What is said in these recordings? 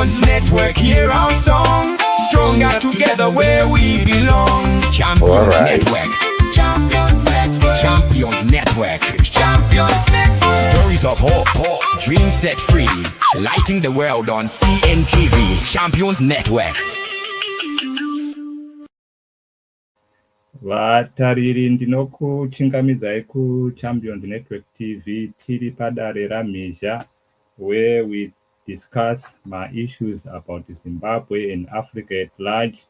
Champions Network, hear our song. Stronger together where we belong. Champions Network. Champions Network. Champions Network. Champions Network. Stories of hope, dreams set free. Lighting the world on CNTV. Champions Network. Vatariri ndinokuchingamidzai kuChampions Network TV tiri PADARE RAMHIZHA, where we discuss my issues about Zimbabwe and Africa at large,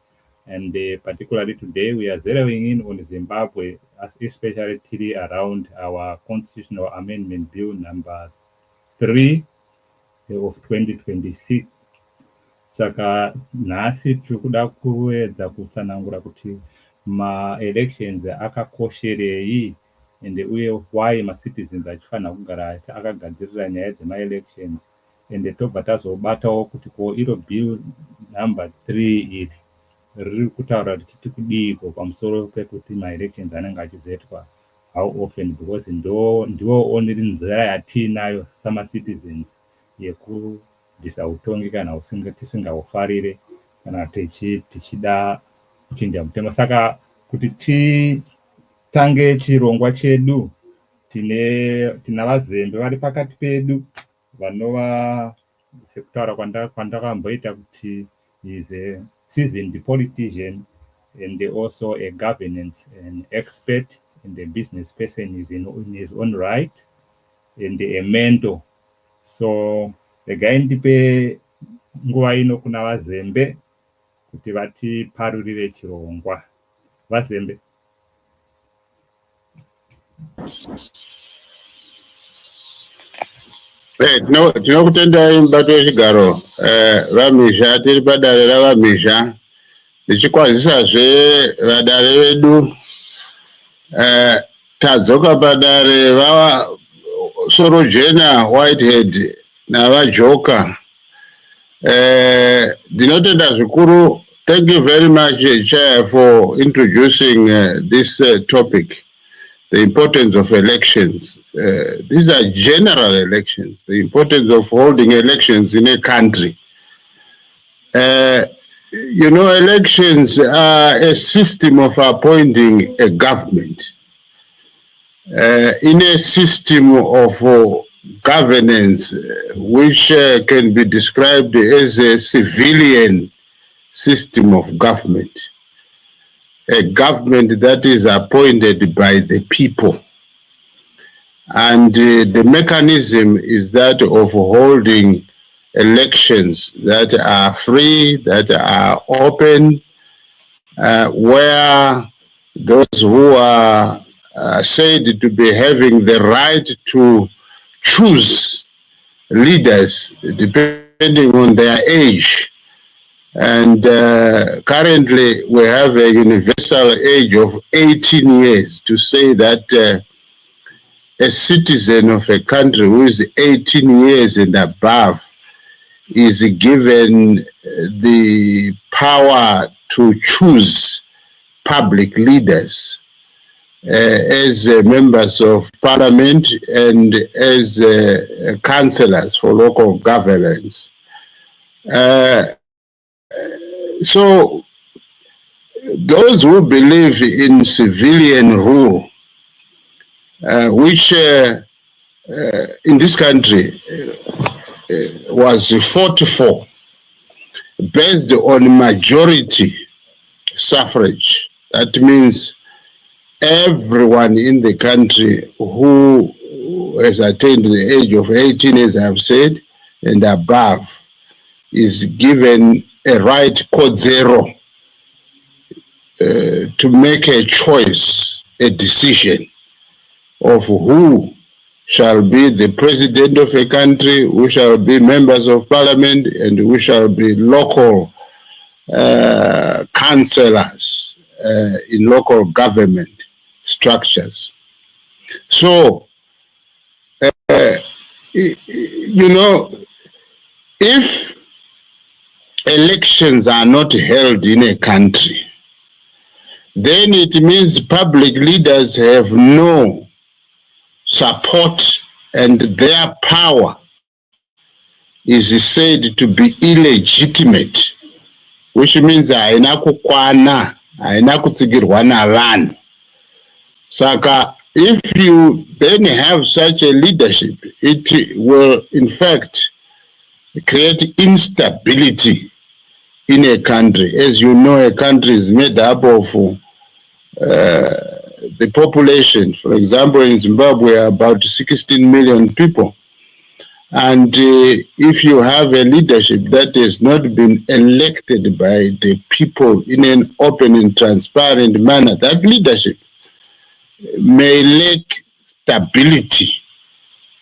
and particularly today we are zeroing in on Zimbabwe, especially tiri around our constitutional amendment bill number 3 of 2026. Saka nhasi tiri kuedza kutsanangura kuti ma-elections akakosherei ende uye why ma-citizens achifanira kugara akagadzirira nyaya dzema-elections, ende tobva tazobatawo kuti ko iro bill number 3 iri riri kutaura kuti tiri kudiiko pamusoro pekuti ma-elections anenge achizoitwa how often, because ndiwo only nzira yatiinayo sama-citizens yekubvisa utongi kana tisingaufarire kana tichida kuchinja mutemo. Saka kuti titange chirongwa chedu tina vazembe vari pakati pedu vanova sekutaura kwandakamboita kuti is a seasoned politician and also a governance and expert and a business person is in his own right and a mentor. So regai ndipe nguva ino kuna vazembe kuti vatiparurire chirongwa. Vazembe. Tinokutendai mubato wechigaro RAMHIZHA, tiri padare raRAMHIZHA, ndichikwazisazve vadare vedu tadzoka padare vava Sorojena Whitehead navaJoka. Dinotenda zvikuru. Thank you very much, Chair, for introducing this topic, the importance of elections. These are general elections, the importance of holding elections in a country. You know, elections are a system of appointing a government. In a system of governance, which can be described as a civilian system of government, a government that is appointed by the people. And the mechanism is that of holding elections that are free, that are open, where those who are said to be having the right to choose leaders depending on their age. And currently we have a universal age of 18 years to say that a citizen of a country who is 18 years and above is given the power to choose public leaders as members of parliament and as councillors for local governance. So those who believe in civilian rule, which in this country was fought for based on majority suffrage, that means everyone in the country who has attained the age of 18, as I have said, and above, is given a right code zero to make a choice, a decision of who shall be the president of a country, who shall be members of parliament, and who shall be local councillors in local government structures. So, you know, if elections are not held in a country, then it means public leaders have no support and their power is said to be illegitimate, which means haina kukwana, haina kutsigirwa navanhu. Saka, if you then have such a leadership, it will in fact create instability in a country. As you know, a country is made up of the population. For example, in Zimbabwe, about 16 million people. And if you have a leadership that has not been elected by the people in an open and transparent manner, that leadership may lack stability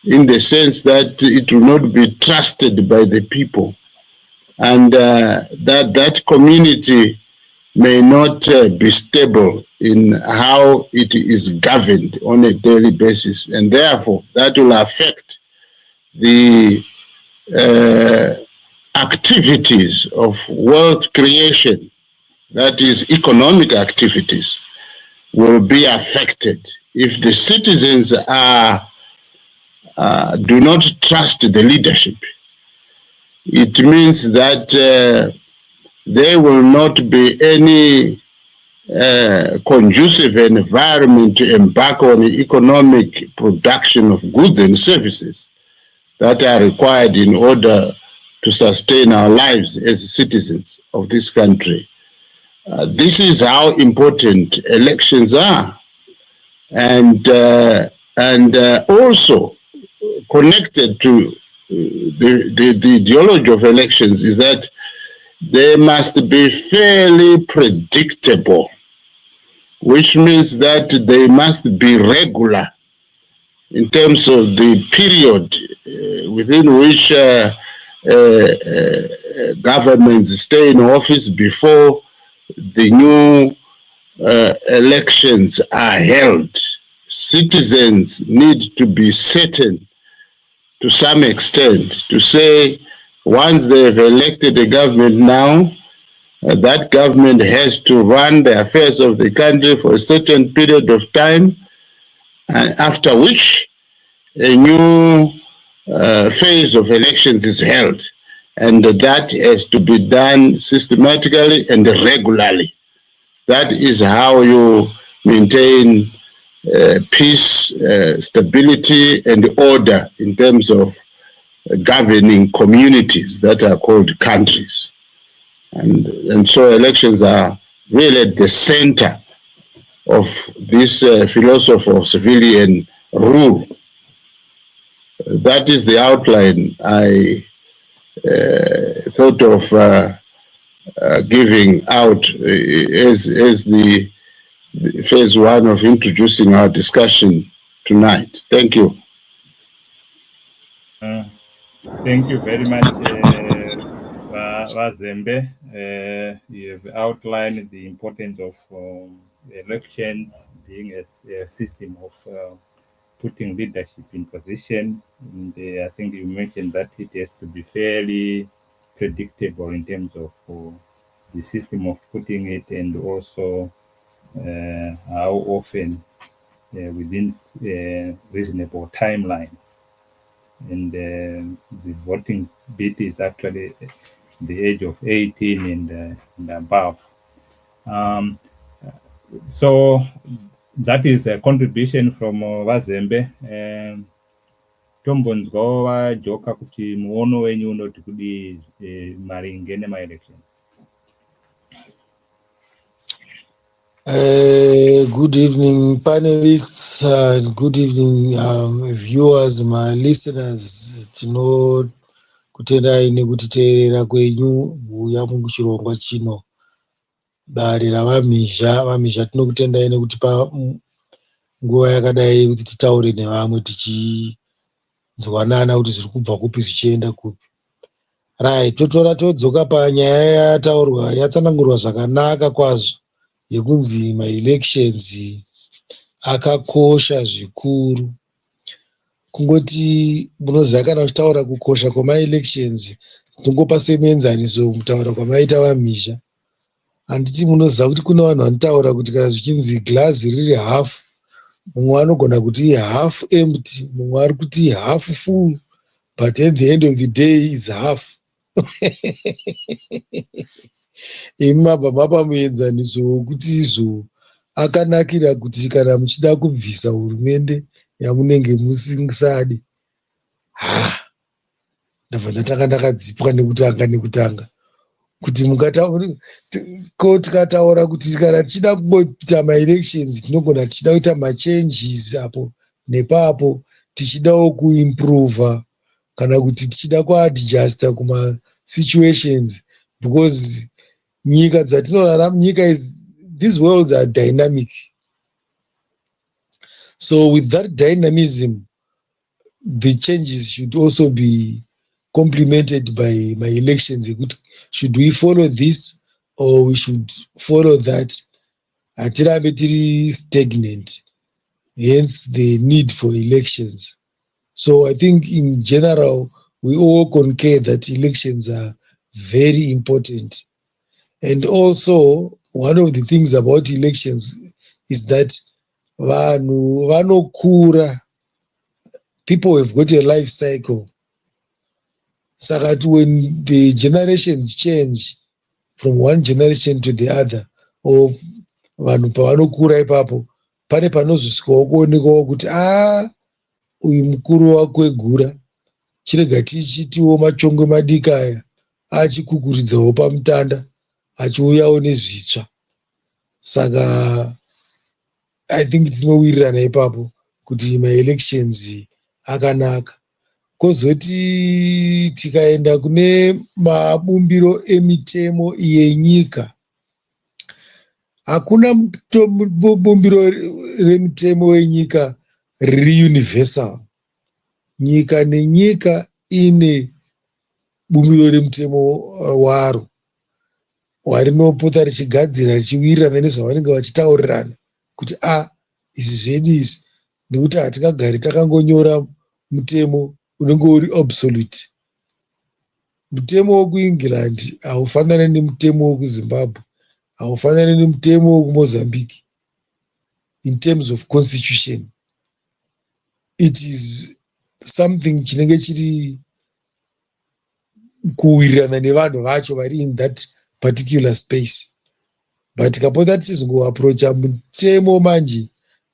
in the sense that it will not be trusted by the people. And that community may not be stable in how it is governed on a daily basis. And therefore, that will affect the activities of wealth creation, that is economic activities, will be affected. If the citizens do not trust the leadership, it means that there will not be any conducive environment to embark on the economic production of goods and services that are required in order to sustain our lives as citizens of this country. This is how important elections are, and also connected to the ideology of elections is that they must be fairly predictable, which means that they must be regular in terms of the period within which governments stay in office before the new elections are held. Citizens need to be certain to some extent to say, once they've elected a government now, that government has to run the affairs of the country for a certain period of time, and after which a new phase of elections is held. And that has to be done systematically and regularly. That is how you maintain peace, stability, and order in terms of governing communities that are called countries. And so elections are really at the center of this philosophy of civilian rule. That is the outline I thought of giving out as the phase one of introducing our discussion tonight. Thank you. Thank you very much, Wazembe. You have outlined the importance of elections being a system of putting leadership in position. And I think you mentioned that it has to be fairly predictable in terms of the system of putting it, and also how often within reasonable timelines. And the voting bit is actually the age of 18 and above. So that is a contribution from Wazembe. Tombonzwa joka kuti muono wenyu unoti kudi maringe nema-elections. Good evening, panelists, and good evening, viewers, my listeners. Tino kutendai nekutiteerera kwenyu kuuya muchirongwa chino dare ravamhizha. Vamhizha tinokutendai nekutipa nguva yakadai kuti titaure nevamwe tichizwanana kuti zviri kubva kupi zvichienda kupi. Right, totora todzoka panyaya yataurwa yatsanangurwa zvakanaka kwazvo yekunzi ma-elections akakosha zvikuru. Kungoti munoziva kana uchitaura kukosha kwama-elections tingopa semenzaniso mutaura kwamaita Vamhizha. Handiti munoziva kuti kuna vanhu vanotaura kuti kana zvichinzi glazi riri half, mumwe anogona kuti half empty, mumwe ari kuti half full, but at the end of the day it's half. Imabva mapamuenzaniso wokuti izvo akanakira kuti kana muchida kubvisa hurumende yamunenge musingadi, ndabva ndatanga ndakadzipwa nekutanga kuti tikataura kuti kana tichida kungoita maelections tinogona tichida kuita machanges apo nepapo, tichidawo kuimprova kana kuti tichida kuadjusta kumasituations, because nyika dzatinorarama, these worlds are dynamic. So with that dynamism, the changes should also be complemented by my elections. Should we follow this or we should follow that? Hatirambe tiri stagnant, hence the need for elections. So I think in general, we all concur that elections are very important. And also, one of the things about elections is that vanokura, people have got a life cycle. So that when the generations change from one generation to the other, or vanhu pavanokura ipapo, pane panozosvikawo kuonekawo kuti uyu mukuru wakwegura, chirega tichitiwo machongwe madiki aya achikukuridzawo pamutanda achiuyawo nezvitsva. Saka I think tinowirirana ipapo kuti maelections akanaka. Kozoti tikaenda kune mabumbiro emitemo yenyika, hakuna bumbiro remitemo yenyika riri universal. Nyika nenyika ine bumbiro remutemo waro warinopota richigadzira richiwirirana nezvavanenge vachitaurirana kuti izvi zvedu izvi, nekuti hatingagari takangonyora mutemo unenge uri absolute. Mutemo wokuEngland haufanani nemutemo wokuZimbabwe, haufanani nemutemo wokuMozambique. In terms of constitution, it is something chinenge chiri kuwirirana nevanhu vacho vari in that particular space. But tikapota tichizongoapproacha mutemo manje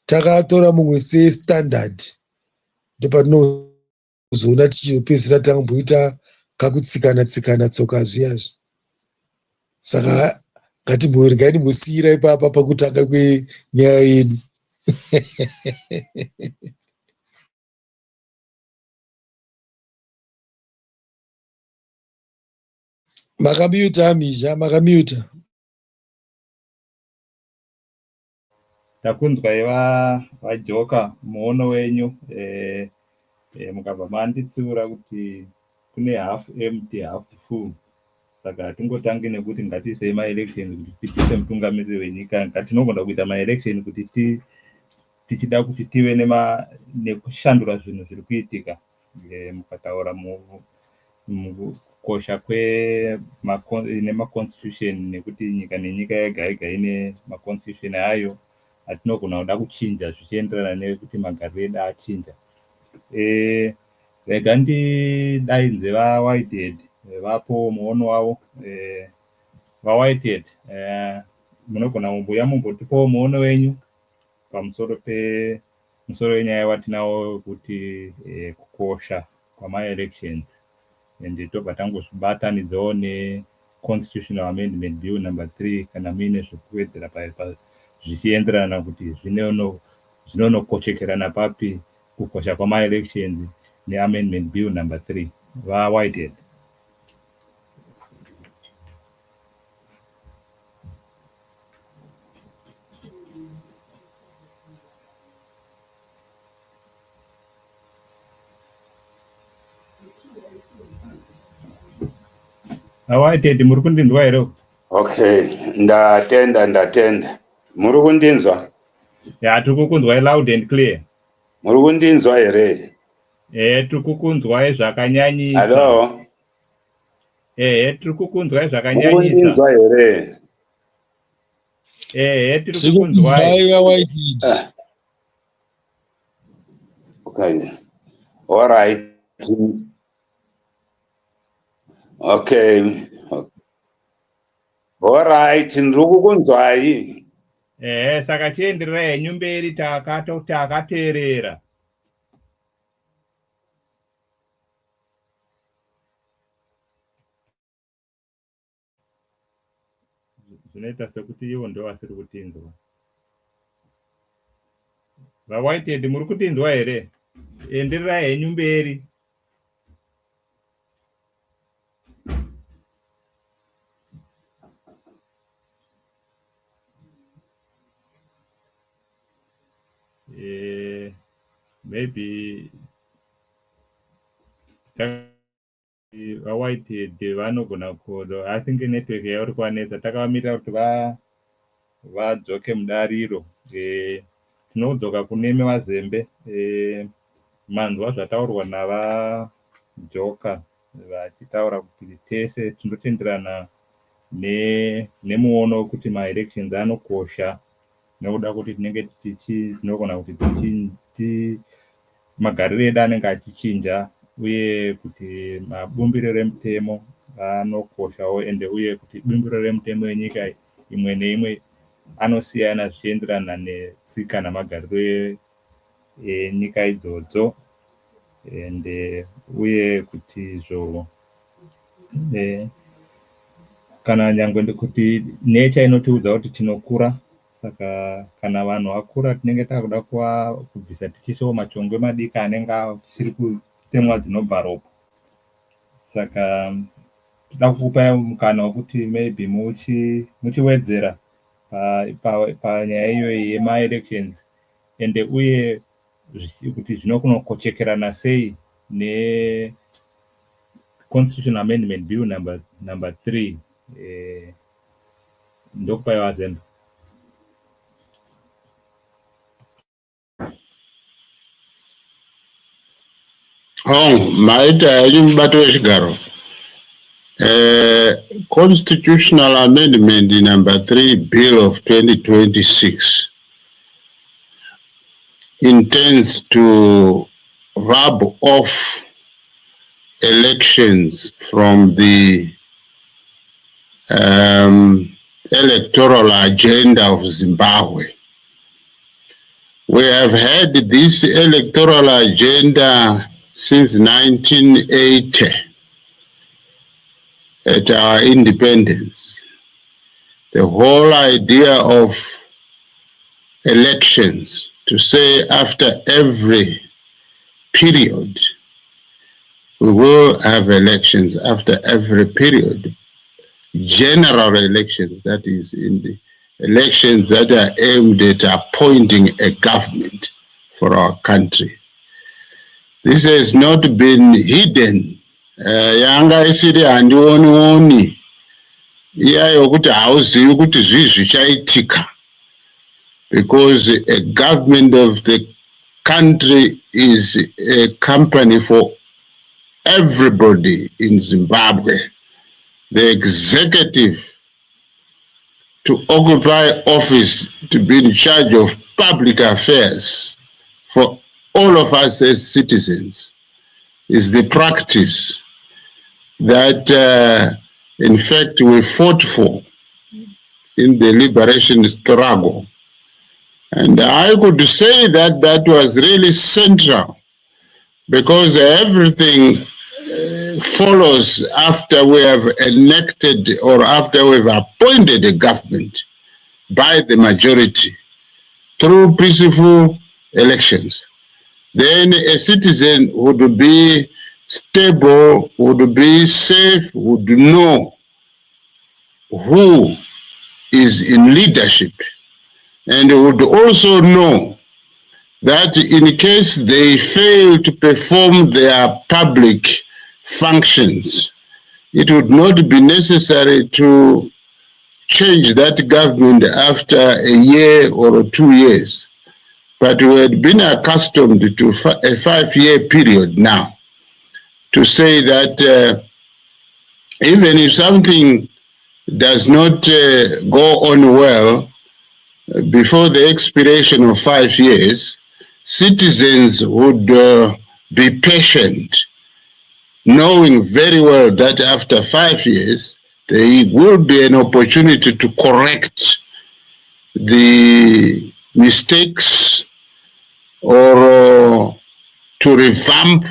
takatora mumwe sestandard, ndopatinozoona tichizopedzisira tangoita kakutsikana tsoka zviyazvo. Saka ngatimbosiyira ipapa pakutanga kwenyaya yedu. Makamute Hamhizha, makamute. Takunzwa vajoka muono wenyu, mukabva manditsiura kuti kune half empty half full. Saka tingotange nekuti ngatiisei maelections kuti tipise mutungamiriri wenyika. Ngatinogona kuita maelections kuti tichida kuti tive nekushandura zvinhu zviri kuitika. Mukataura mukukosha nemaconstitution, nekuti nyika nenyika yega yega ine maconstitution ayo atinogona kuda kuchinja zvichienderana nekuti magariro edu achinja. Rega ndidainze vaWhitehead vapo muono wavo. VaWhitehead, munogona kumboya mumbotipawo muono wenyu pamusoro wenyaya watinawo kuti kukosha kwamaelections, and tobva tangozvibatanidzawo neConstitutional Amendment Bill number 3 kana muine zvekuwedzera zvichienderana kuti zvinonokochekerana papi kukosha kwamaelections neAmendment Bill number 3. VaWhitehead. VaWhitehead, muri kundinzwa here? Okay, ndatenda. Muri kundinzwa? Ya, tiri kukunzwai loud and clear. Muri kundinzwa here? Tiri kukunzwai zvakanyanyisa. Hello? Tiri kukunzwai zvakanyanyisa. Muri kundinzwa here? Tiri kukunzwai. Okay. All right. Okay. All right, nrukukunzwai. Saka chienderera henyu mberi takateerera. Zvinoita sekuti ivo ndo vasiri kutinzwa. VaWhitehead muri kutinzwa here? Endererai henyu mberi. Maybe VaWhitehead vanogona kudo. I think network yauri kuvanetsa. Takavamirira kuti vadzoke mudariro. Tinodzoka kuneme vazembe. Manzwa zvataurwa navaJoka vachitaura kuti tese tinotenderana nemuono wekuti maelections anokosha nekuda kuti tinenge tinogona kuti magariro edu anenge achichinja uye kuti mabumbiro remutemo anokoshawo ende uye kuti bumbiro remutemo yenyika imwe neimwe anosiyana zvichienderana netsika namagariro enyika idzodzo ende uye kuti kana nyangwe ndikuti nature inotiudza kuti tinokura. Saka kana vanhu vakura tinenge takuda kubvisa tichisawo machongwe madiki anenge achichiri kutemwa dzinobva ropa. Saka toda kukupai mukana wekuti maybe muchiwedzera panyaya iyoyi yemaelections ende uye kuti zvinokunokochekerana sei neConstitutional Amendment Bill number 3 ndokupai vazembe. Maita mubato wechigaro. Constitutional Amendment number 3 Bill of 2026 intends to rub off elections from the electoral agenda of Zimbabwe. We have had this electoral agenda since 1980 at our independence. The whole idea of elections, to say after every period, we will have elections after every period, general elections, that is, in the elections that are aimed at appointing a government for our country. This has not been hidden. Yanga isiri handioni iya yokuti hauzivi kuti zvii zvichaitika, because a government of the country is a company for everybody in Zimbabwe. The executive to occupy office, to be in charge of public affairs for all of us as citizens, is the practice that in fact we fought for in the liberation struggle. And I could say that that was really central, because everything follows after we have elected or after we've appointed a government by the majority through peaceful elections. Then a citizen would be stable, would be safe, would know who is in leadership, and would also know that in case they fail to perform their public functions, it would not be necessary to change that government after a year or 2 years. But we had been accustomed to a 5-year period now, to say that even if something does not go on well before the expiration of 5 years, citizens would be patient knowing very well that after 5 years, there will be an opportunity to correct the mistakes or to revamp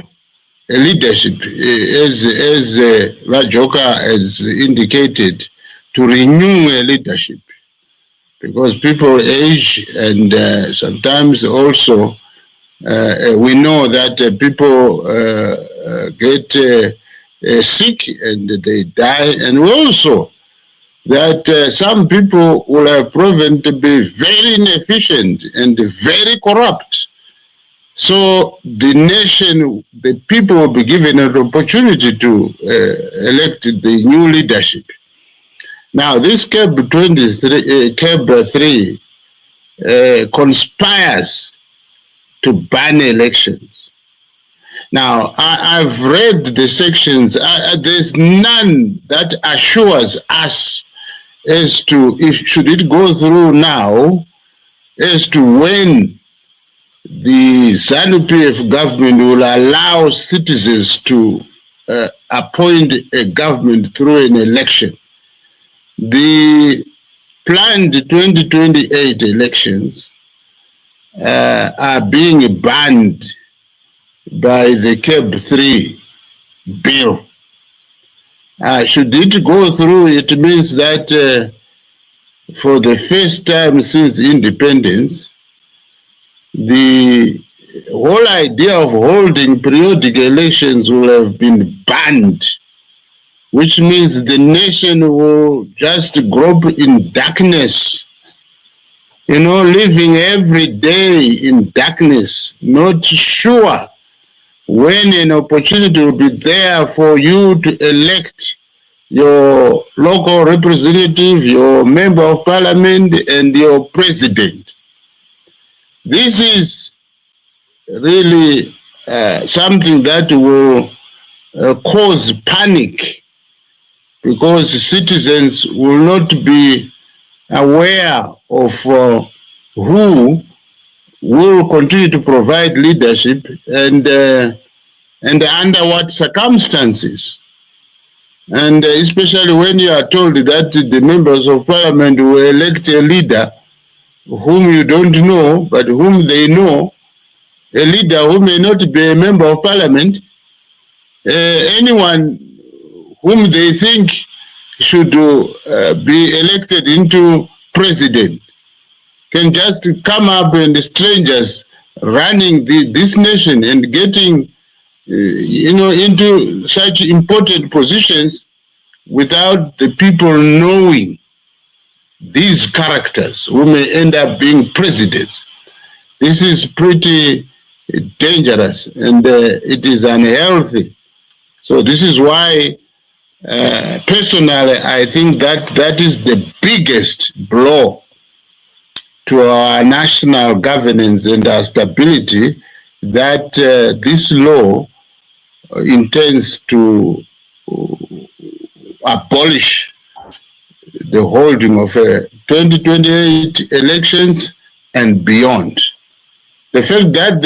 a leadership, as Vajoka has indicated, to renew a leadership. Because people age, and sometimes also we know that people get sick and they die, and also that some people will have proven to be very inefficient and very corrupt. So the nation, the people will be given an opportunity to elect the new leadership. Now, this CAB3 conspires to ban elections. Now, I've read the sections. There's none that assures us as to if should it go through now, as to when the ZANU-PF government will allow citizens to appoint a government through an election. The planned 2028 elections are being banned by the CAB3 bill. Should it go through, it means that for the first time since independence, the whole idea of holding periodic elections will have been banned, which means the nation will just grope in darkness, you know, living every day in darkness, not sure when an opportunity will be there for you to elect your local representative, your member of parliament, and your president. This is really something that will cause panic, because citizens will not be aware of who will continue to provide leadership and under what circumstances. And especially when you are told that the members of parliament will elect a leader whom you don't know, but whom they know, a leader who may not be a member of parliament, anyone whom they think should be elected into president can just come up, and strangers running this nation and getting into such important positions without the people knowing these characters who may end up being presidents. This is pretty dangerous, and it is unhealthy. So this is why personally I think that is the biggest blow to our national governance and our stability, that this law intends to abolish the holding of 2028 elections and beyond. The fact that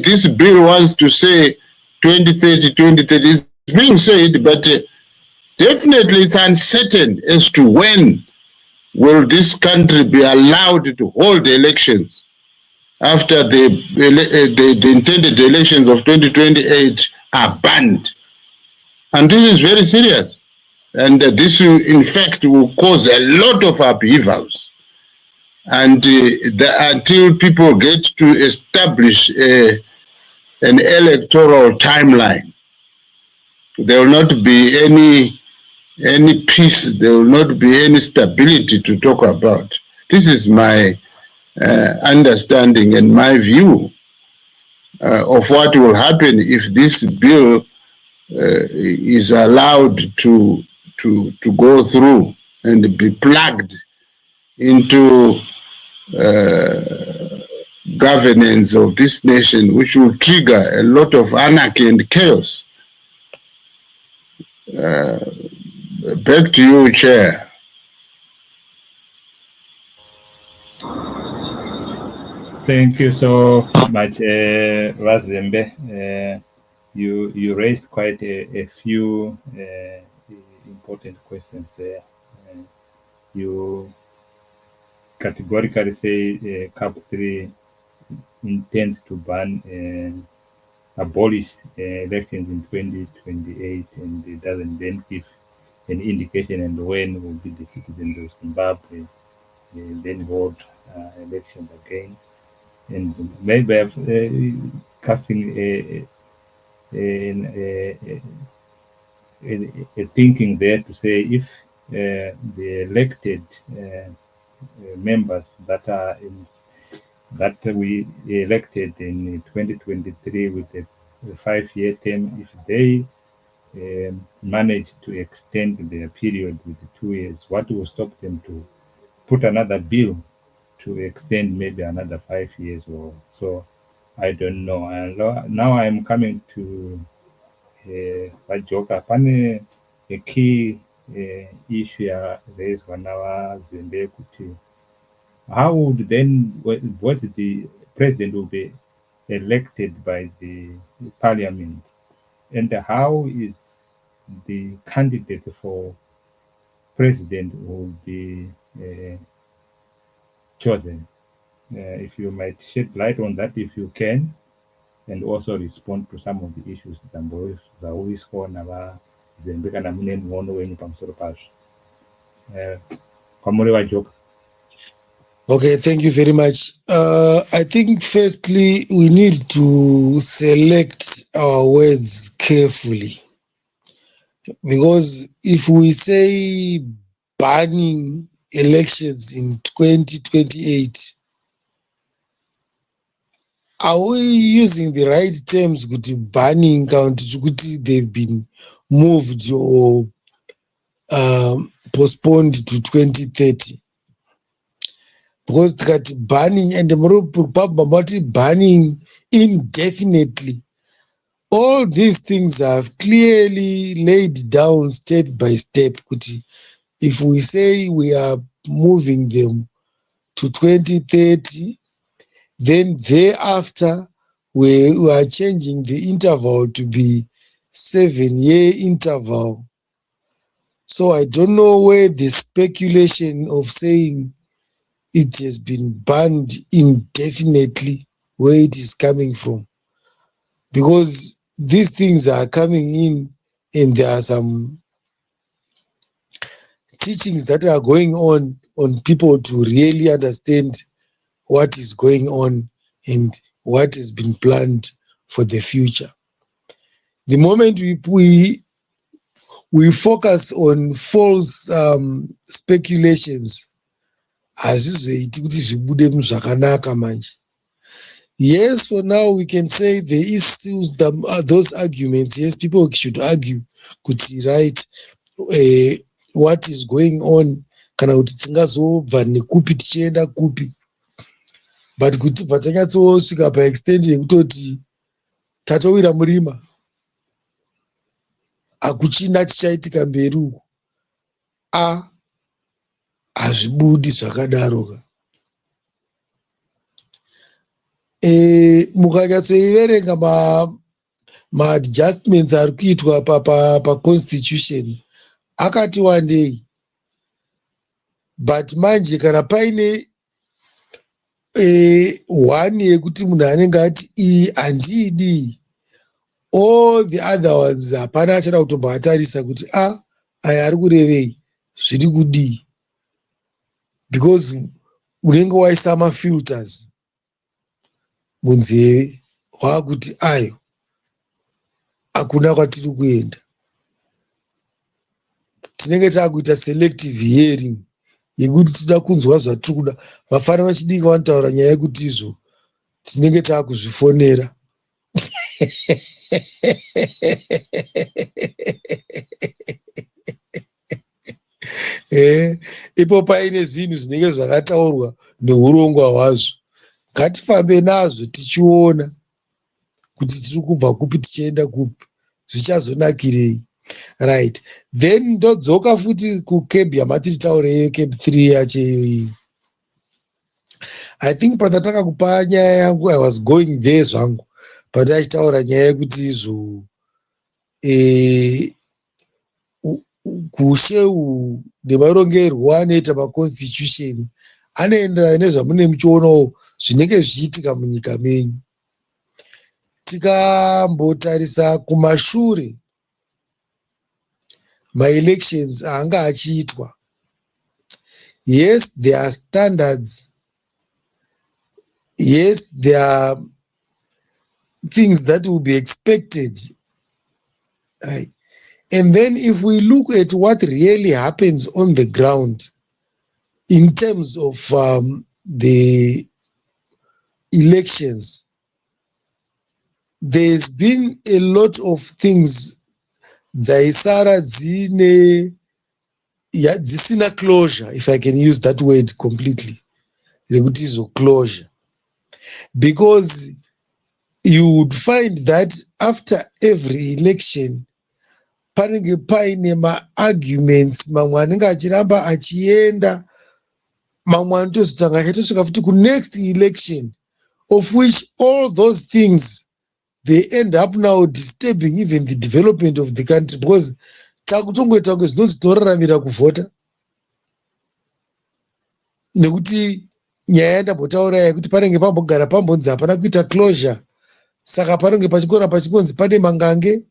this bill wants to say 2030 is being said, but definitely it's uncertain as to when will this country be allowed to hold elections after the intended elections of 2028 are banned. And this is very serious. And this, in fact, will cause a lot of upheavals. And until people get to establish an electoral timeline, there will not be any peace, there will not be any stability to talk about. This is my understanding and my view of what will happen if this bill is allowed to go through and be plugged into governance of this nation, which will trigger a lot of anarchy and chaos. Back to you, Chair. Thank you so much, Vazembe. you raised quite a few important questions there. You categorically say CAB3 intends to ban abolish elections in 2028, and it doesn't then give an indication and when will be the citizens of Zimbabwe then hold elections again. And maybe casting a thinking there to say if the elected members that are that we elected in 2023 with a 5-year term, if they manage to extend their period with 2 years, what will stop them to put another bill to extend maybe another 5 years or so? I don't know. And now I'm coming to Vajoka. Pane a key issue raised one hour Zembe kuti. How would then what the president will be elected by the parliament, and how is the candidate for president will be chosen? If you might shed light on that, if you can, and also respond to some of the issues that are always on about Zambia and Amunen one when pamusoro pazvo. Kwamuri Vajoka. Okay, thank you very much. I think firstly, we need to select our words carefully, because if we say banning elections in 2028, are we using the right terms? Kuti banning count kuti they've been moved or postponed to 2030? Because the banning and the banning indefinitely, all these things are clearly laid down step by step. If we say we are moving them to 2030, then thereafter we are changing the interval to be 7-year interval. So I don't know where the speculation of saying it has been banned indefinitely, where it is coming from. Because these things are coming in and there are some teachings that are going on people to really understand what is going on and what has been planned for the future. The moment we focus on false speculations, yes, for now we can say there is still those arguments. Yes, people should argue, right, what is going on, kana kuti tingazobva nekupi tichienda kupi. But kuti patanyatsosvika paextent yekutoti tatowira murima, akuchina chichaitika mberi uku, hazvibudi zvakadaroka. Mukanyatsoiverenga ma-adjustments ari kuitwa pa-constitution akati wandei, but manje kana paine one yekuti munhu anenge ati iyi handiidi, all the other ones hapana achada kutomboatarisa kuti aya ari kurevei, zviri kudii, because unenge waisa mafilters munzeve wakuti ayo hakuna kwatiri kuenda. Tinenge takuita selective hearing yekuti toda kunzwa zvatiri kuda. Vafana vachidiki vanotaura nyaya yekuti izvo tinenge takuzvifonera. Ipo paine zvinhu zvinenge zvakataurwa neurongwa hwazvo, ngatifambe nazvo tichiona kuti tiri kubva kupi tichienda kupi, zvichazonakirei. Right, then ndodzoka futi kuCAB yamatiri taureyo, CAB3 yacheyo iyi. I think patataka kupa nyaya yangu I was going there zvangu, patachitaura nyaya yekuti kusheu nemarongerwo anoita maconstitution anoenderana nezvamune muchionawo zvinenge zvichiitika munyika menyu. Tikambotarisa kumashure maelections anga achiitwa, yes there are standards, yes there are things that will be expected, right? And then if we look at what really happens on the ground in terms of the elections, there's been a lot of things dzaisara dzisina closure, if I can use that word completely, rekuti izo closure, because you would find that after every election panenge paine maarguments mamwe anenge achiramba achienda, mamwe anotozotanga achatosvika futi kunext election, of which all those things they end up now disturbing even the development of the country, because takutongoita kunge zvinonzi tinoraramira kuvhota. Nekuti nyaya yandambotaura yekuti panenge pambogara pambonzi hapana kuita closure, saka panenge pachikora pachingonzi pane mangange,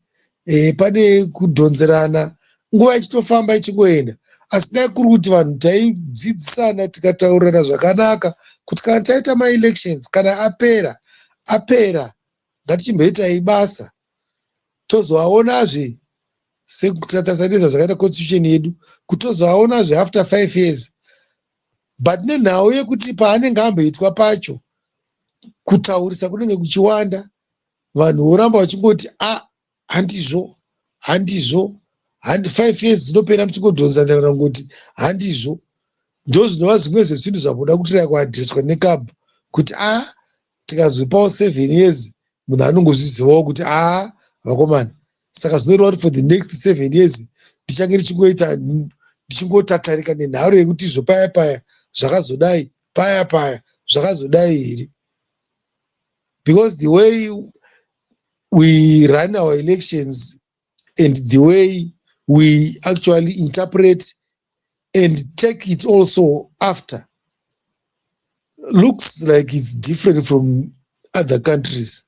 pane kudhonzerana, nguva ichitofamba ichingoenda. Asi dai kuri kuti vanhu taidzidzisana tikataurirana zvakanaka kuti kana taita maelections kana apera ngatichimboitai basa, tozoaonazve sekutatasanidzwa zvakaita constitution yedu, kuti tozoaonazve after 5 years. But nenhau yekuti paanenge amboitwa pacho kutaurisa kunenge kuchiwanda, vanhu voramba vachingoti handizvo 5 years dzinopera muchingodhonzanirana ngoti handizvo. Ndo zvinova zvimwe zvezvinhu zvamboda kutiraya kuadhireswa neCAB kuti tikazopawo 7 years munhu anongozvizivawo kuti vakomana, saka zvinoreva kuti for the next 7 years ndichange ndichingotatarika nenharo yekuti izvo paya zvakazodai paya zvakazodai here. Because the way we run our elections and the way we actually interpret and take it also after looks like it's different from other countries.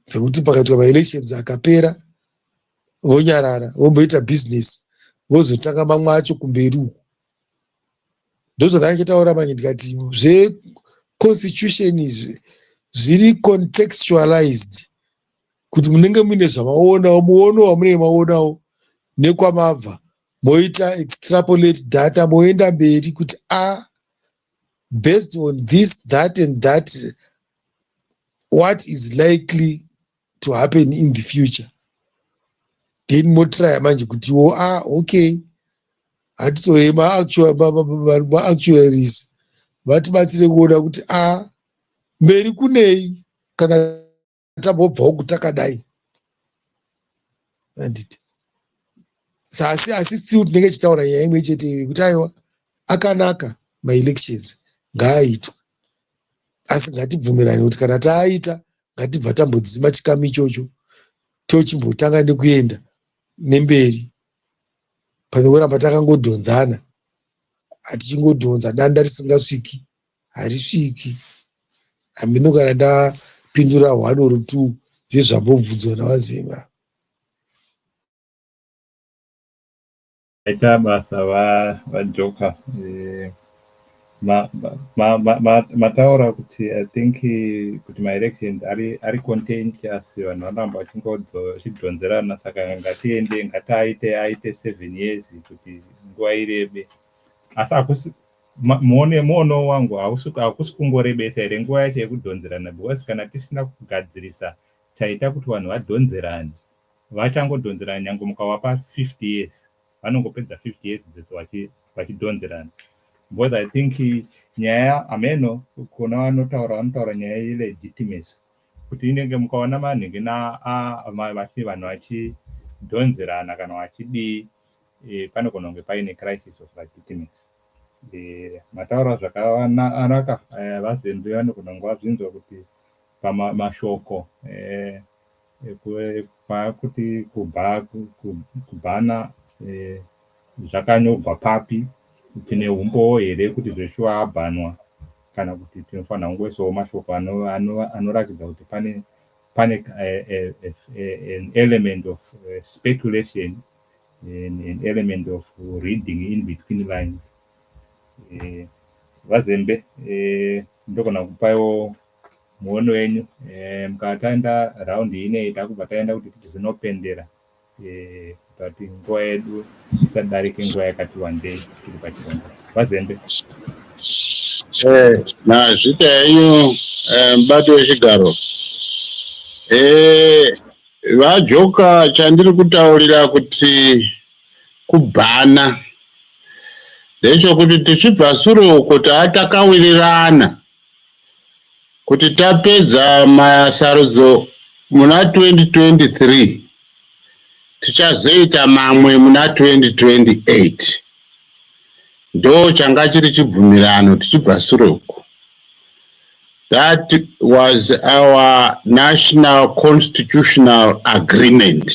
Sekuti pakaitwa maelections akapera vonyarara vomboita business vozotanga mamwe acho kumberi uko. Ndozvandakachitaura manje ndikati zveconstitution izvi zviri contextualized, kuti munenge muine zvamaonawo, muono wamunenge maonawo nekwamabva, moita extrapolate data, moenda mberi kuti based on this, that and that, what is likely to happen in the future. Then motraya manje kuti okay, hatitore ma-actuaries vatibatsire kuona kuti mberi kunei kana tambobvawo kutakadai. Anditi asi still tinenge chitaura nyaya imwe chete kuti aiwa akanaka maelections ngaaitwe, asi ngatibvumirane kuti kana taaita ngatibva tambodzima chikamu ichocho tochimbotanga nekuenda nemberi, pane kuramba takangodhonzana, hatichingodhonza danda risingasviki, harisviki. Haminogara ndapindura 1 or 2 dzezvambobvudzwa navazema. Aita basa vajoka mataura kuti I think kuti maelections ari contentious, vanhu vanamba vachidhonzerana, saka ngatiende ngatiaite 7 years kuti nguva irebe. Asi muono wangu hausi kungorebesa here nguva yacho yekudhonzerana, because kana tisina kugadzirisa chaita kuti vanhu vadhonzerane, vachangodhonzerana nyange mukavapa 50 years, vanongopedza 50 years dzedzo vachidhonzerana. Because I think nyaya ameno kuna vanotaura nyaya yelegitimacy, kuti inenge mukaona manhingi vanhu vachidhonzerana kana vachidii, panogona kunge paine crisis of legitimacy. Mataura zvakanaka vazembe vanogona kunge vazvinzwa kuti pamashoko pakuti kubhana zvakanyobva papi, tine umbowo here kuti zveshuwa abhanwa kana kuti tinofanira kungoisawo mashoko anoratidza kuti pane an element of speculation, an element of reading in between lines. Vazembe ndogona kupaiwo muono wenyu mukataenda raundi ineyi takubva taenda kuti tizinopendera kuti nguva yedu isadarike nguva yakati wandei tiri pachirongwa. Vazembe nazvita henyu mubato wechigaro, vajoka chandiri kutaurira kuti kubhana ndechekuti tichibva sure uko tatakawirirana kuti tapedza masarudzo muna 2023 tichazoita mamwe muna 2028. Ndo changa chiri chibvumirano tichibva sure uko. That was our national constitutional agreement.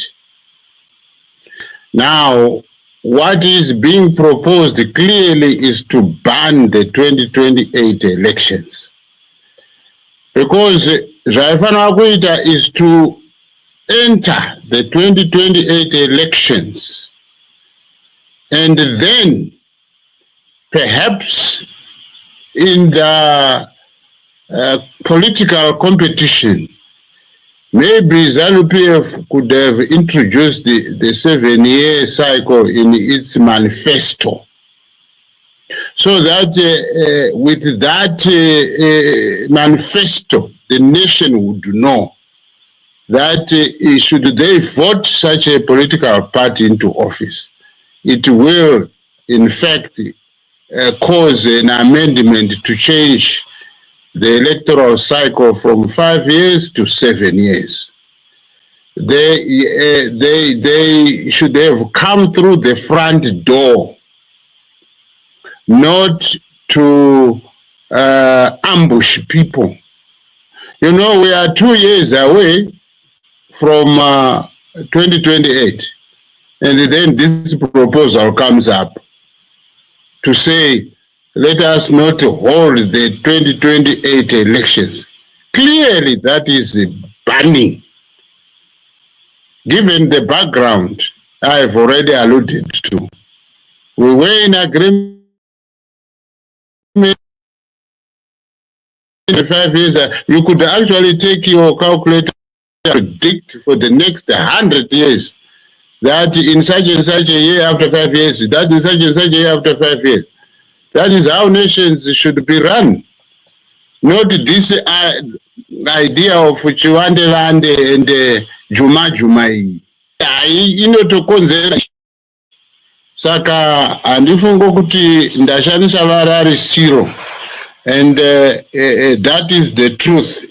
Now, what is being proposed clearly is to ban the 2028 elections. Because zvaifanira kuita is to enter the 2028 elections and then perhaps in the political competition, maybe ZANU-PF could have introduced the 7-year cycle in its manifesto, so that with that manifesto, the nation would know that should they vote such a political party into office, it will in fact cause an amendment to change the electoral cycle from 5 years to 7 years. They should have come through the front door, not to ambush people. You know, we are 2 years away from 2028, and then this proposal comes up to say, let us not hold the 2028 elections. Clearly, that is banning. Given the background I have already alluded to, we were in agreement 5 years. You could actually take your calculator and predict for the next 100 years that in such and such a year after 5 years, that in such and such a year after 5 years. That is how nations should be run. Not this idea of Chiwandeland and Juma Jumai. Inotokonzera. Saka andifungo kuti ndashandisa varari zero. And that is the truth.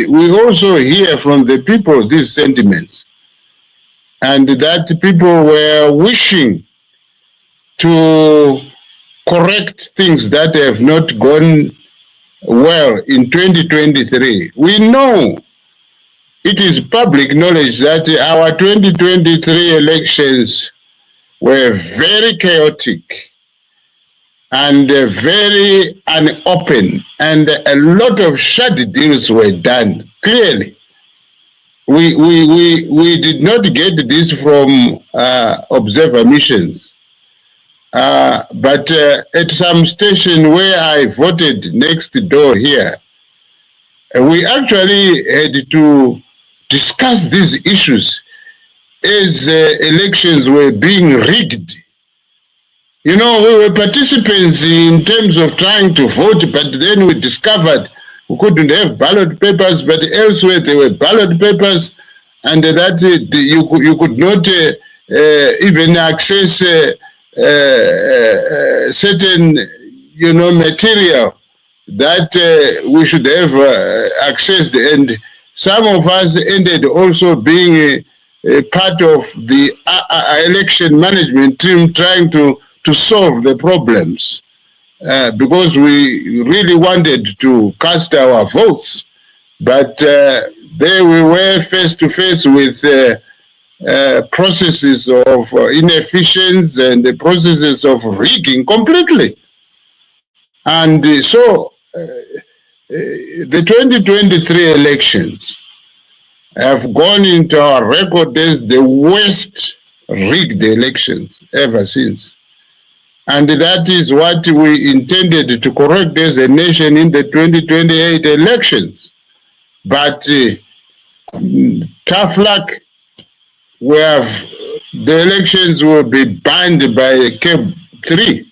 We also hear from the people these sentiments. And that people were wishing to correct things that have not gone well in 2023. We know, it is public knowledge that our 2023 elections were very chaotic and very unopen, and a lot of shady deals were done. Clearly, we did not get this from observer missions. But at some station where I voted next door here, we actually had to discuss these issues as elections were being rigged. You know, we were participants in terms of trying to vote, but then we discovered we couldn't have ballot papers, but elsewhere there were ballot papers, and that you could not even access certain, material that we should have accessed, and some of us ended also being a part of the election management team trying to solve the problems, because we really wanted to cast our votes But there we were face to face with processes of inefficiency and the processes of rigging completely. And so the 2023 elections have gone into our record as the worst rigged elections ever since. And that is what we intended to correct as a nation in the 2028 elections. But tough luck, the elections will be banned by CAB3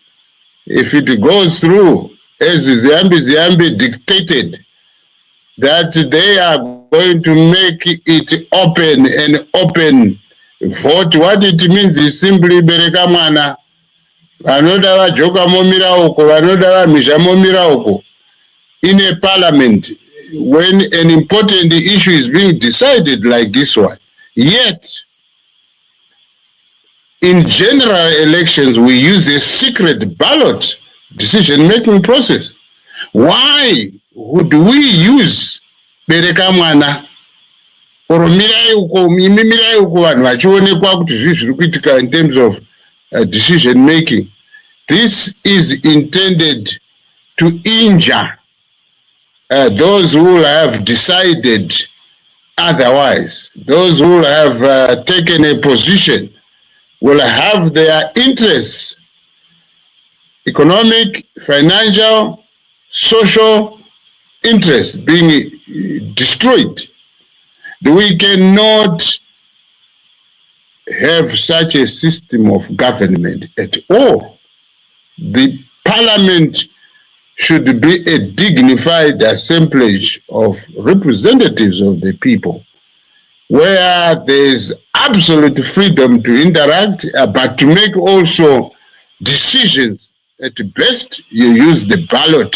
if it goes through, as Zimbabwe dictated, that they are going to make it an open vote. What it means is simply bereka mwana vanoda vajoka momira uko vanoda vamhizha momira uko in a parliament when an important issue is being decided like this one. Yet in general elections we use a secret ballot decision-making process. Why would we use bereka mwana or mirai uko vanhu vachionekwa kuti zvii zviri kuitika in terms of decision making? This is intended to injure those who have decided otherwise. Those who have taken a position will have their interests, economic, financial, social interests being destroyed. We cannot have such a system of government at all. The parliament should be a dignified assemblage of representatives of the people, where there is absolute freedom to interact, but to make also decisions. At best, you use the ballot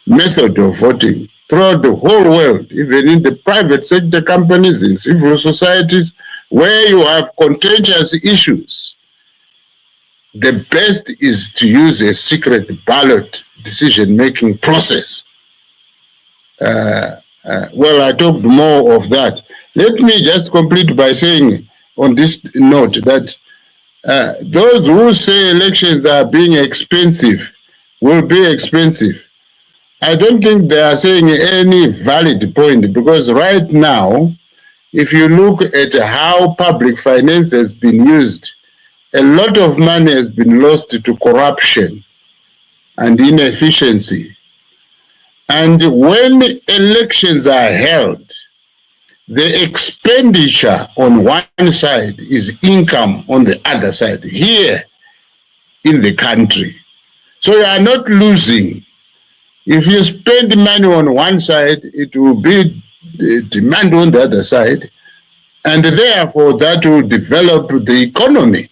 method of voting throughout the whole world, even in the private sector companies, in civil societies, where you have contentious issues. The best is to use a secret ballot decision-making process. Well, I talked more of that. Let me just complete by saying on this note that those who say elections are being expensive will be expensive. I don't think they are saying any valid point, because right now, if you look at how public finance has been used, a lot of money has been lost to corruption and inefficiency. And when elections are held, the expenditure on one side is income on the other side, here in the country. So you are not losing. If you spend money on one side, it will be demand on the other side, and therefore that will develop the economy.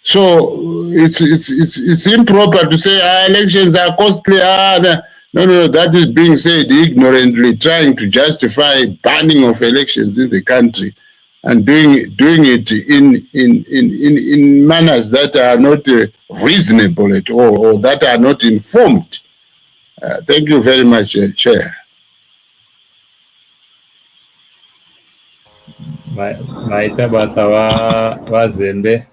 So it's improper to say elections are costly. No, that is being said ignorantly, trying to justify banning of elections in the country and doing it in manners that are not reasonable at all, or that are not informed. Thank you very much, Chair. Maita basa wa Zembe.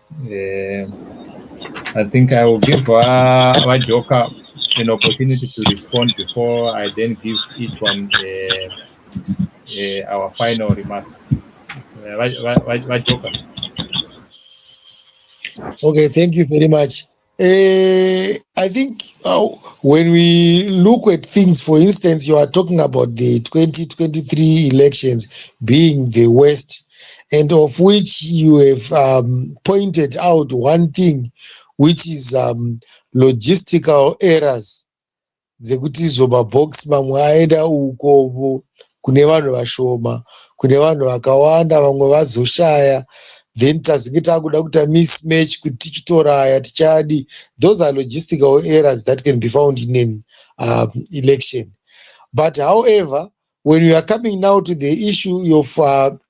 I think I will give Wajoka an opportunity to respond before I then give each one our final remarks. Wajoka. Okay, thank you very much. I think when we look at things, for instance, you are talking about the 2023 elections being the worst, and of which you have pointed out one thing, which is logistical errors. Dzekuti zomabox mamwe aenda uko kune vanhu vashoma, kune vanhu vakawanda vamwe vazoshaya, then tazinge takuda kuita mismatch kuti tichitora aya tichadi. Those are logistical errors that can be found in an election. But however, when we are coming now to the issue of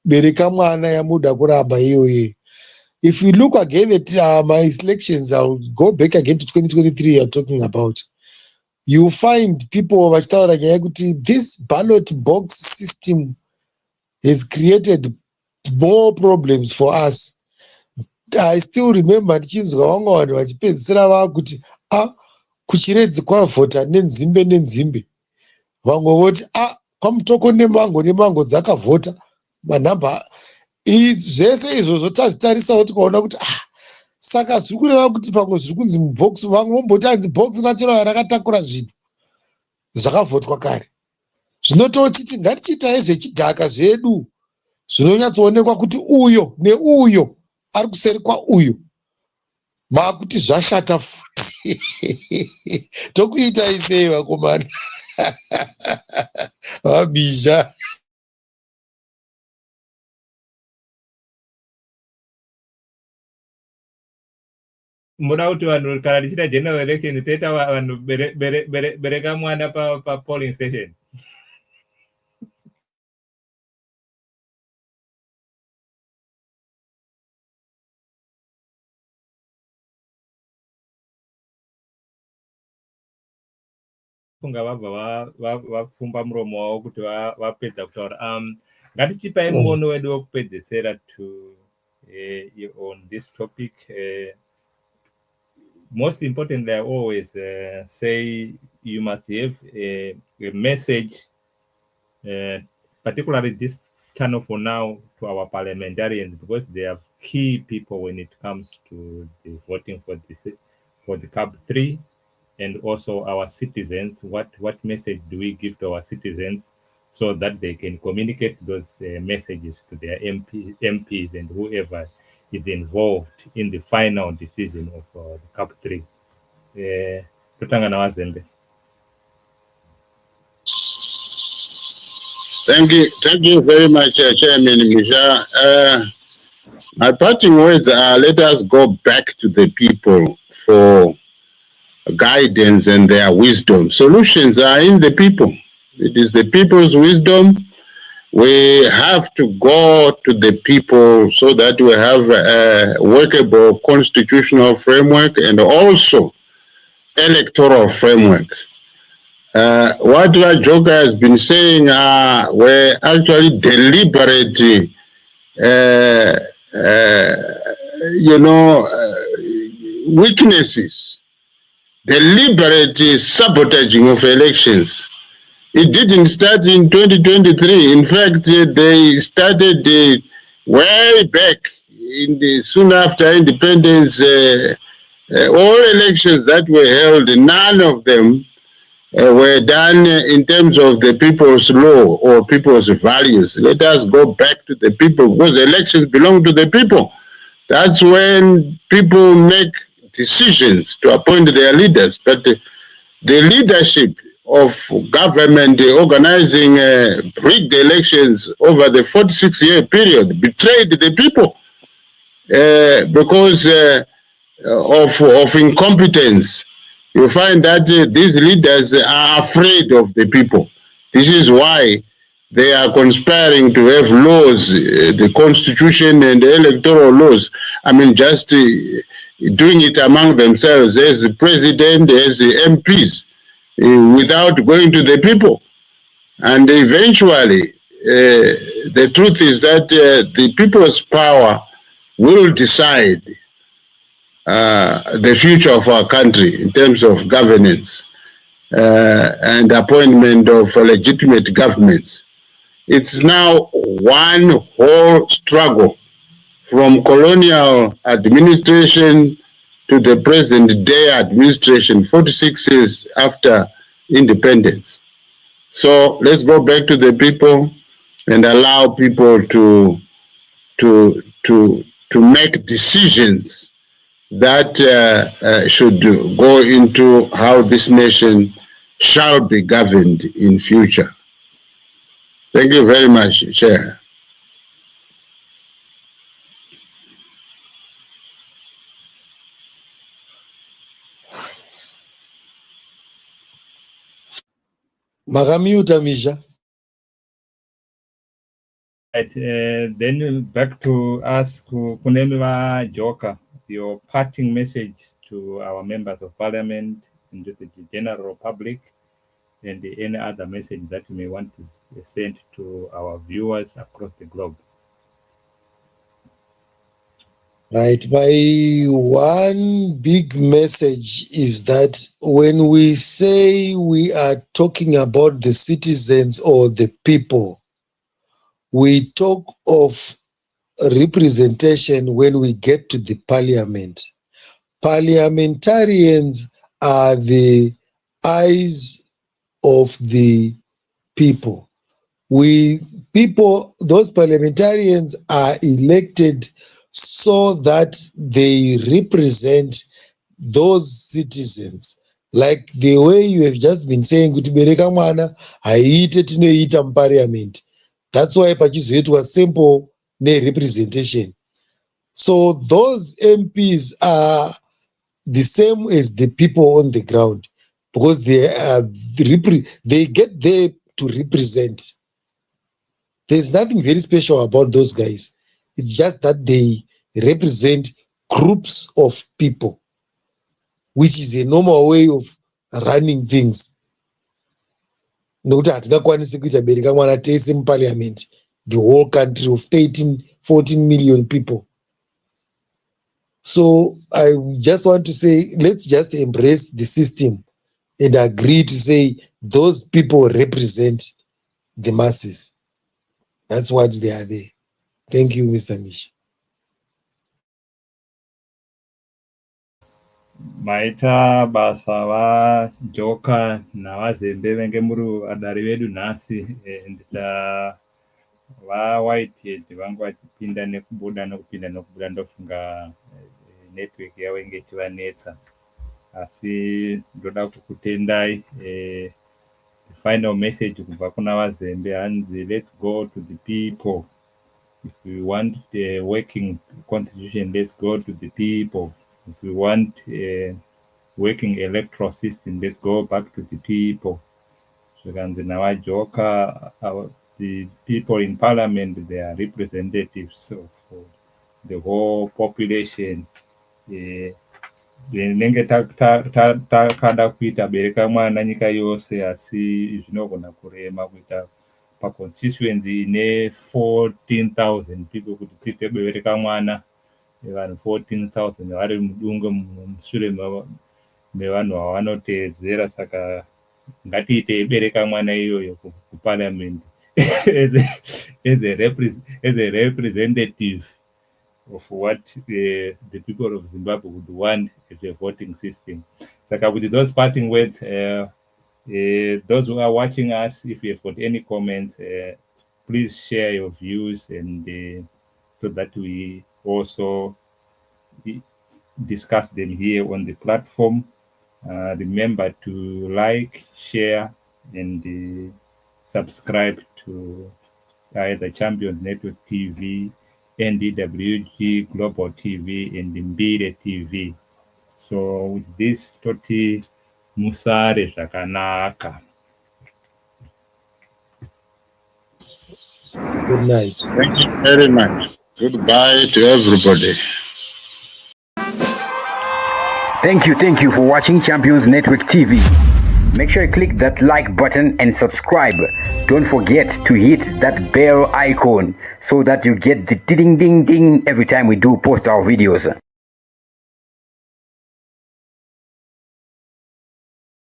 bereka mwana yamuda kuramba iyoyo, if we look again at my elections, I'll go back again to 2023 you're talking about. you find people vachitaura nyaya yekuti this ballot box system has created more problems for us. I still remember ndichinzwa vamwe vanhu vachipedzisira vakuti kuchiredzi kwavhota nenzimbe vamwe voti kwamutoko nemango dzakavhota manhamba. Zvese izvozvo tazvitarisawo tikaona kuti saka zviri kureva kuti pamwe zviri kunzi mubox, vamwe vomboti hanzi box nacho rakatakura zvinhu zvakavhotwa kare. Zvinotochiti ngatichiitai zvechidhaka zvedu zvinonyatsoonekwa kuti uyo neuyo ari kuseri kwauyo, makuti zvashata futi. Tokuitai sei vakomana? Vabhizha. Muda kuti vanhu kana tichita general election toita vanhu bereka mwana pa polling station. Funga vabva vapfumba muromo wavo kuti vapedza kutaura. Ngatichipai muono wedu wekupedzesera on this topic. Most importantly, I always say you must have a message, particularly this channel for now, to our parliamentarians, because they are key people when it comes to the voting for the CAB3, and also our citizens. What message do we give to our citizens so that they can communicate those messages to their MPs and whoever is involved in the final decision of the CAB3. Thank you very much, Chairman Misha. My parting words are: let us go back to the people for guidance and their wisdom. Solutions are in the people. It is the people's wisdom. We have to go to the people so that we have a workable constitutional framework and also electoral framework. What Rajoka has been saying were actually deliberate, weaknesses, deliberate sabotaging of elections. It didn't start in 2023. In fact, they started way back soon after independence. All elections that were held, none of them were done in terms of the people's law or people's values. Let us go back to the people, because the elections belong to the people. That's when people make decisions to appoint their leaders. But the leadership of government organizing rigged elections over the 46-year period betrayed the people because of incompetence. You find that these leaders are afraid of the people. This is why they are conspiring to have laws, the constitution and the electoral laws. I mean, just doing it among themselves as the president, as the MPs. Without going to the people. And eventually, the truth is that the people's power will decide the future of our country in terms of governance and appointment of legitimate governments. It's now one whole struggle from colonial administration to the present day administration, 46 years after independence. So let's go back to the people and allow people to make decisions that should go into how this nation shall be governed in future. Thank you very much, Chair. Magamuta Misha. Right, then back to ask Kunemiwa Joka, your parting message to our members of parliament into the general public, and any other message that you may want to send to our viewers across the globe. Right. My one big message is that when we say we are talking about the citizens or the people, we talk of representation when we get to the parliament. Parliamentarians are the eyes of the people. Those parliamentarians are elected so that they represent those citizens. Like the way you have just been saying, kuti bereka mwana haiite tinoita muparliament. That's why pachizoitwa simple representation. So those MPs are the same as the people on the ground, because they get there to represent. There's nothing very special about those guys. It's just that they represent groups of people, which is a normal way of running things. Nokuti hatingakwanisi kuita bereka mwana tese muparliament, the whole country of 14 million people. So I just want to say, let's just embrace the system and agree to say those people represent the masses. That's what they are there. Thank you, Mr. Mish. Maita basa vajoka navazembe venge muri adari vedu nhasi, ndita vaWhitehead vangu vachipinda nekubuda ndofunga network yavo inge ichivanetsa. Asi ndoda kukutendai. The final message kubva kuna vazembe hanzi, let's go to the people. If we want the working constitution, let's go to the people. If we want a working electoral system, let's go back to the people. So the people in parliament, they are representatives of the whole population. Nenge takada kuita bereka mwana nyika yose, asi zvinogona kurema kuita pa constituency ine 14,000 people kuti tiite bereka mwana vanhu 14,000 vari mudunga mushure mevanhu vavanotedzera. Saka ngatiite bereka mwana iyoyo kuparliament as a representative of what the people of Zimbabwe would want as a voting system. Saka with those parting words, those who are watching us, if you have got any comments, please share your views, and so that we also discuss them here on the platform. Remember to like, share, and subscribe to either Champions Network TV, NDWG Global TV, and Mbire TV. So with this, Toti Musare Shakanaka. Good night. Thank you very much. Goodbye to everybody. Thank you for watching Champions Network TV. Make sure you click that like button and subscribe. Don't forget to hit that bell icon so that you get the ding ding ding every time we do post our videos.